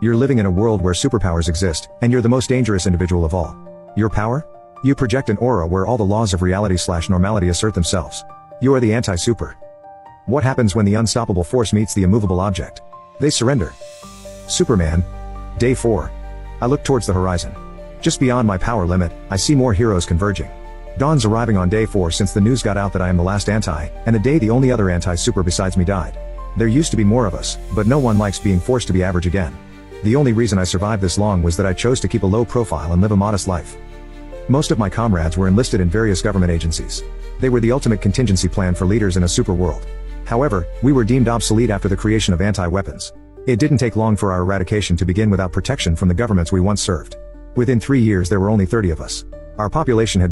You're living in a world where superpowers exist, and you're the most dangerous individual of all. Your power? You project an aura where all the laws of reality/normality assert themselves. You are the anti-super. What happens when the unstoppable force meets the immovable object? They surrender. Superman. Day 4. I look towards the horizon. Just beyond my power limit, I see more heroes converging. Dawn's arriving on day 4 since the news got out that I am the last anti, and the day the only other anti-super besides me died. There used to be more of us, but no one likes being forced to be average again. The only reason I survived this long was that I chose to keep a low profile and live a modest life. Most of my comrades were enlisted in various government agencies. They were the ultimate contingency plan for leaders in a super world. However, we were deemed obsolete after the creation of anti-weapons. It didn't take long for our eradication to begin without protection from the governments we once served. Within 3 years there were only 30 of us. Our population had